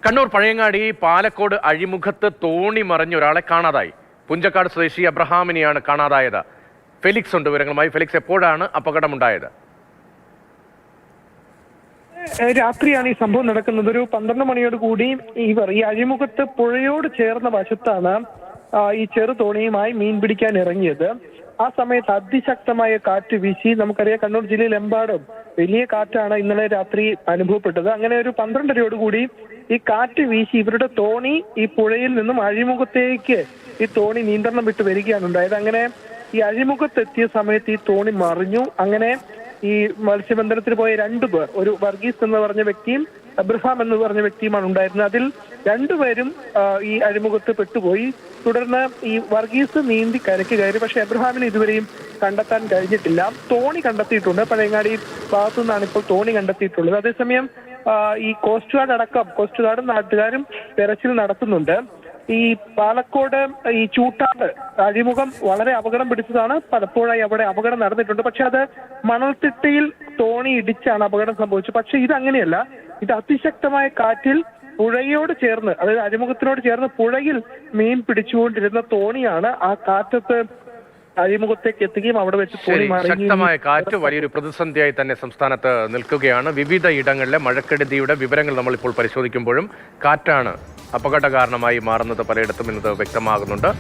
കണ്ണൂർ പഴയങ്ങാടി പാലക്കോട് അഴിമുഖത്ത് തോണി മറിഞ്ഞ ഒരാളെ കാണാതായി. പുഞ്ചക്കാട് സ്വദേശി അബ്രഹാമിനെയാണ് കാണാതായത്. ഫെലിക്സ് ഉണ്ട് വിവരങ്ങളുമായി. ഫെലിക്സ്, എപ്പോഴാണ് അപകടമുണ്ടായത്? രാത്രിയാണ് ഈ സംഭവം നടക്കുന്നത്. ഒരു 12 മണിയോട് കൂടി ഈ അഴിമുഖത്ത് പുഴയോട് ചേർന്ന വശത്താണ് ഈ ചെറു തോണിയുമായി മീൻ പിടിക്കാൻ ഇറങ്ങിയത്. ആ സമയത്ത് അതിശക്തമായ കാറ്റ് വീശി, നമുക്കറിയാം കണ്ണൂർ ജില്ലയിലെമ്പാടും വലിയ കാറ്റാണ് ഇന്നലെ രാത്രി അനുഭവപ്പെട്ടത്. അങ്ങനെ ഒരു 12:30 കൂടി ഈ കാറ്റ് വീശി ഇവരുടെ തോണി ഈ പുഴയിൽ നിന്നും അഴിമുഖത്തേക്ക് ഈ തോണി നിയന്ത്രണം വിട്ട് വരികയാണ് ഉണ്ടായത്. അങ്ങനെ ഈ അഴിമുഖത്തെത്തിയ സമയത്ത് ഈ തോണി മറിഞ്ഞു. അങ്ങനെ ഈ മത്സ്യബന്ധനത്തിന് പോയ 2 പേർ, ഒരു വർഗീസ് എന്ന് പറഞ്ഞ വ്യക്തിയും അബ്രഹാം എന്ന് പറഞ്ഞ വ്യക്തിയുമാണ് ഉണ്ടായിരുന്നത്. അതിൽ 2 പേരും ഈ അഴിമുഖത്ത് പെട്ടുപോയി. തുടർന്ന് ഈ വർഗീസ് നീന്തി കരയ്ക്ക് കയറി. പക്ഷെ അബ്രഹാമിനെ ഇതുവരെയും കണ്ടെത്താൻ കഴിഞ്ഞിട്ടില്ല. തോണി കണ്ടെത്തിയിട്ടുണ്ട്. പഴയങ്ങാടി ഭാഗത്തു നിന്നാണ് ഇപ്പോൾ തോണി കണ്ടെത്തിയിട്ടുള്ളത്. അതേസമയം ഈ കോസ്റ്റ് ഗാർഡ് അടക്കം കോസ്റ്റ് ഗാർഡും നാട്ടുകാരും തെരച്ചിൽ നടത്തുന്നുണ്ട്. ഈ പാലക്കോട് ഈ ചൂട്ടാട് അഴിമുഖം വളരെ അപകടം പിടിച്ചതാണ്. പലപ്പോഴായി അവിടെ അപകടം നടന്നിട്ടുണ്ട്. പക്ഷെ അത് മണൽത്തിട്ടയിൽ തോണി ഇടിച്ചാണ് അപകടം സംഭവിച്ചത്. പക്ഷെ ഇതങ്ങനെയല്ല. ഇത് അതിശക്തമായ കാറ്റിൽ പുഴയോട് ചേർന്ന്, അതായത് അഴിമുഖത്തിനോട് ചേർന്ന് പുഴയിൽ മീൻ പിടിച്ചുകൊണ്ടിരുന്ന തോണിയാണ് ആ കാറ്റത്ത് അഴിമുഖത്തേക്ക് എത്തുകയും അവിടെ വെച്ച് തോണി മാറി. ശക്തമായ കാറ്റ് വലിയൊരു പ്രതിസന്ധിയായി തന്നെ സംസ്ഥാനത്ത് നിൽക്കുകയാണ്. വിവിധ ഇടങ്ങളിലെ മഴക്കെടുതിയുടെ വിവരങ്ങൾ നമ്മൾ ഇപ്പോൾ പരിശോധിക്കുമ്പോഴും കാറ്റാണ് അപകട കാരണമായി മാറുന്നത് പലയിടത്തും എന്നത് വ്യക്തമാകുന്നുണ്ട്.